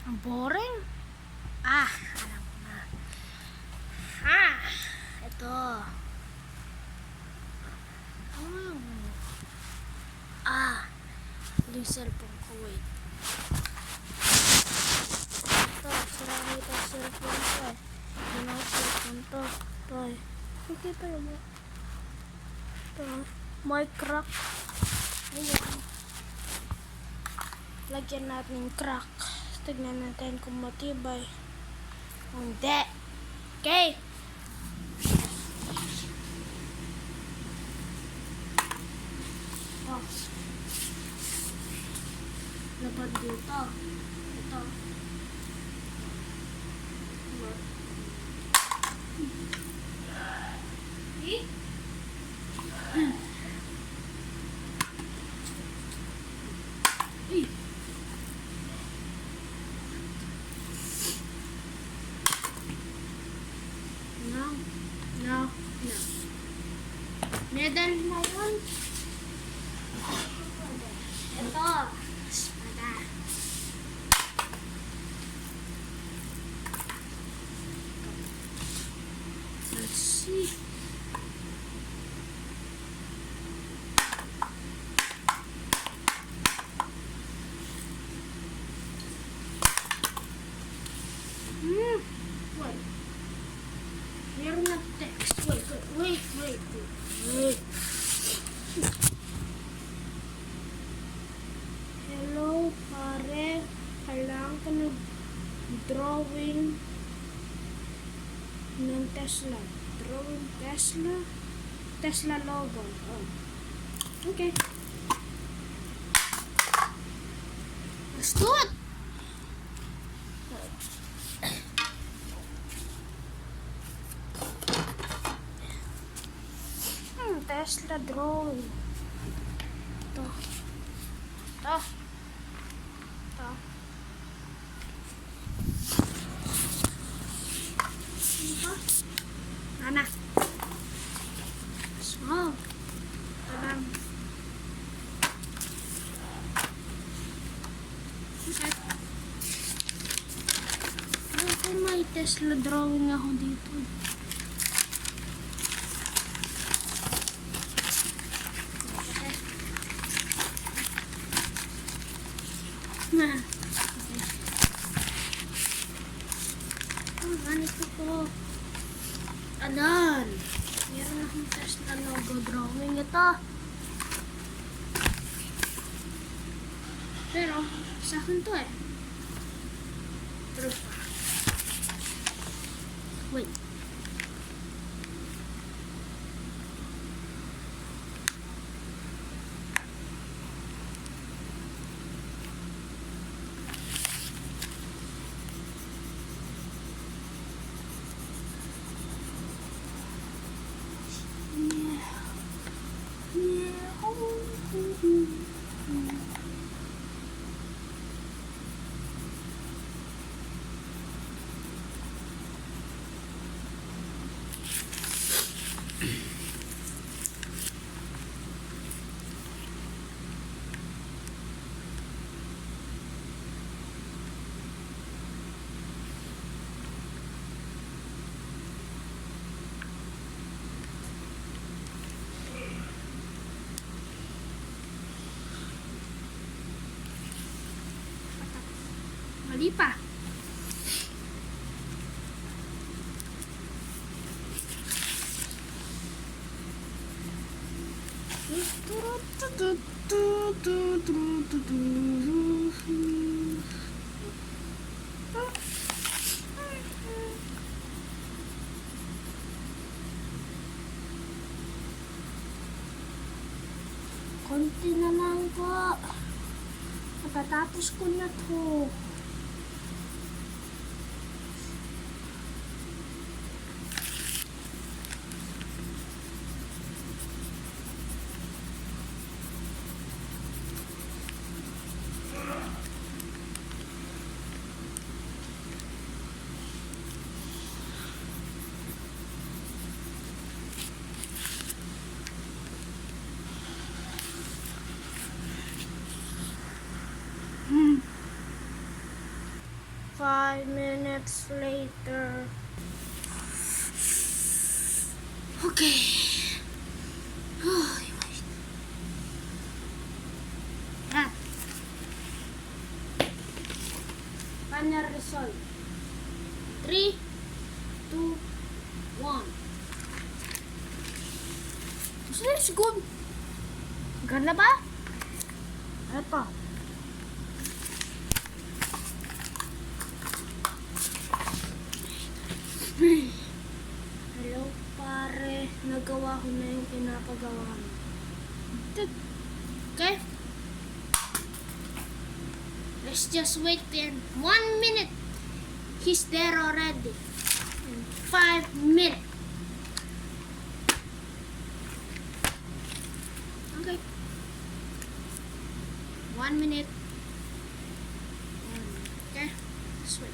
Ang boring. Alam ko na. Ito. Yung cellphone ko, wait. Ito, sirahin ito cellphone ko eh. Yun ang cellphone to. Ito eh. Nakikita mo. Ito, may crack. Ayan. Lagyan natin yung crack. Tignan natin kung matibay. Hindi. Okay. Oh. Dapat dito. Ito. No. Medal na yun. Ito. Espada. Let's see. Wait. Meron na text. Wait. Hello, pare. Kailangan ko drawing ng Tesla. Drawing Tesla? Tesla logo. Oh. Okay. Let's do it! Tesla drawing. Ito. Ana. So. Tadam. Okay. May Tesla drawing ako dito. Ganito ko. Adan. Meron akong Tesla logo drawing ito. Pero, sa akin to eh. Pero pa. Wait. Mali pa. Konti na lang po. Matatapos ko na to. 5 minutes later. Okay. Yan. Final result. 3, 2, 1. This is good. Ganda ba? Ito. Hello, pare. Nagawa ko na yung pinapagawa mo. Okay? Let's just wait in 1 minute. He's there already. In 5 minutes. Okay. 1 minute. Okay? Let's wait.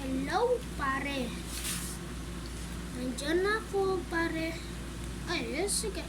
Hello, pare. Nandiyan ako, pare. Ay, yes, sige.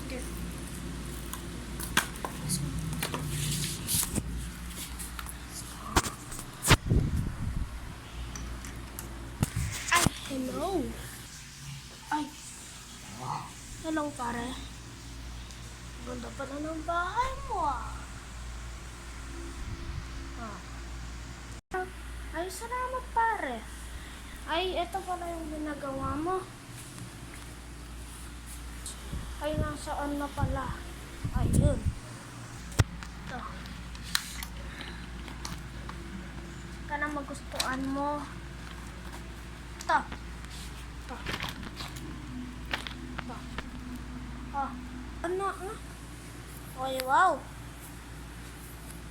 Okay. Let's go. Ay, hello. Ay. Hello, pare. Ganda pala ng bahay mo, ah. Ay, salamat, pare. Ay, ito pala yung ginagawa mo. Ay, nasaan na pala? Ayun. Ito. Ka na magustuhan mo. Ito. Ito. Ito. Oh. Ano? Ay, wow.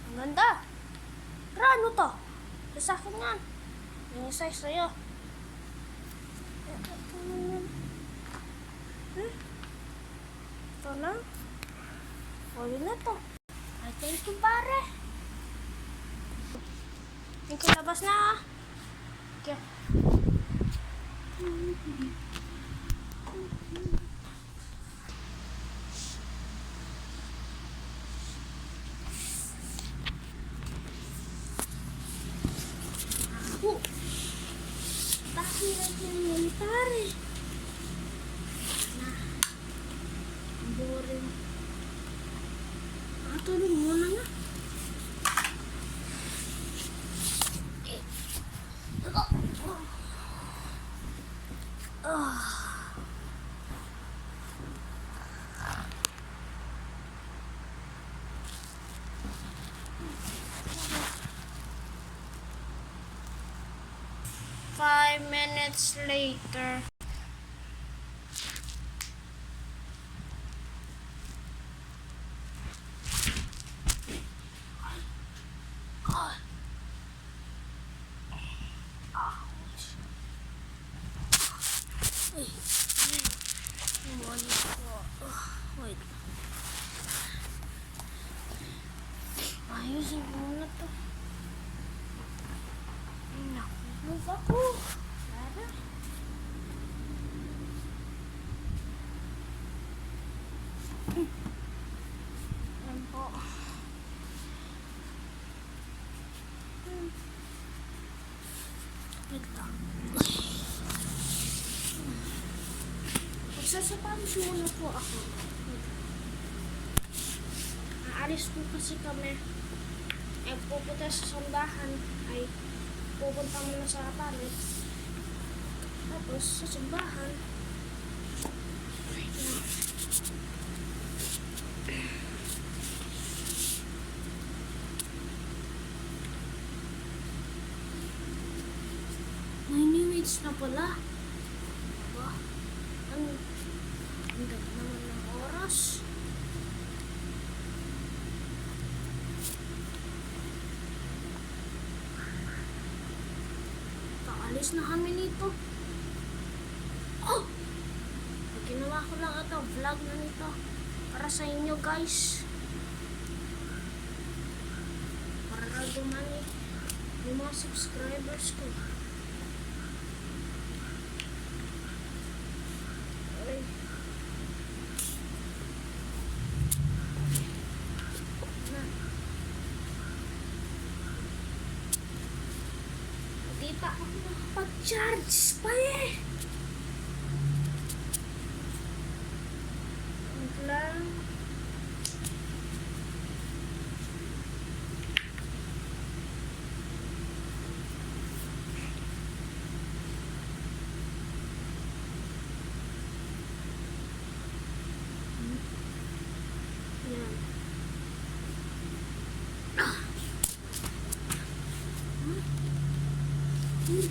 Ang ganda. Pero ano to? Sa akin yan. Yung isa sa'yo. Ito naman. Ito na. O, yun na to. Ay, thank you, pare. Thank you, labas na, ah. Okay. Bakit yung pare? Na. Boring. Tulog muna nga. Ah. 5 minutes later. Wait. Ayusin ko muna to. Move ako. Lara. Yan po. Wait lang. Magsasapalis muna po ako. Aalis po kasi kami. Ay pupunta sa sambahan. Ay pupunta muna sa palit. Tapos sa simbahan. May minutes na pala. Diba? Ang ganda naman ng oras. Alis na kami nito. Oh! Ginawa ko lang ito. Vlog na nito. Para sa inyo guys. dumami yung mga subscribers ko. Ay. Na. Hindi pa ako nakapag-charge pa eh. Wait lang. Yan.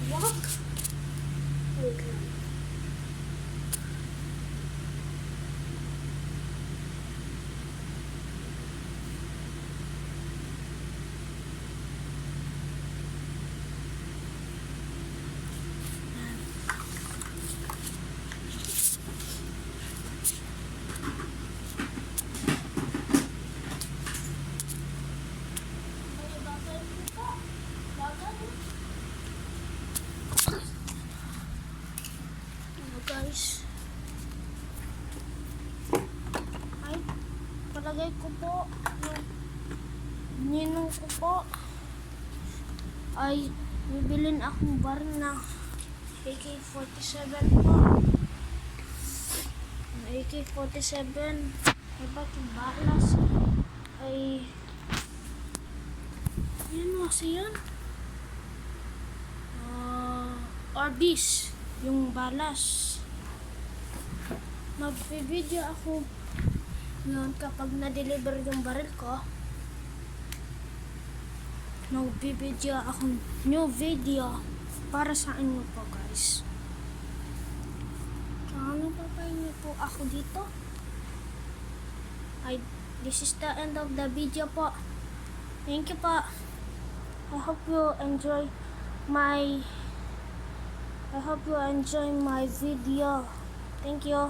Wag. Wait lang. Guys, ay palagay ko po yung ninong ko po ay bibilin akong bar na AK-47 po. Ang AK-47 ay ba't yung balas ay yan kasi yan Orbis yung balas. Magpi-video ako yun kapag na-deliver yung baril ko. Magpi-video akong new video para sa inyo po guys. Ano pa pa inyo po ako dito? Ay, this is the end of the video po. Thank you po. I hope you enjoy my video. Thank you.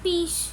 Peace.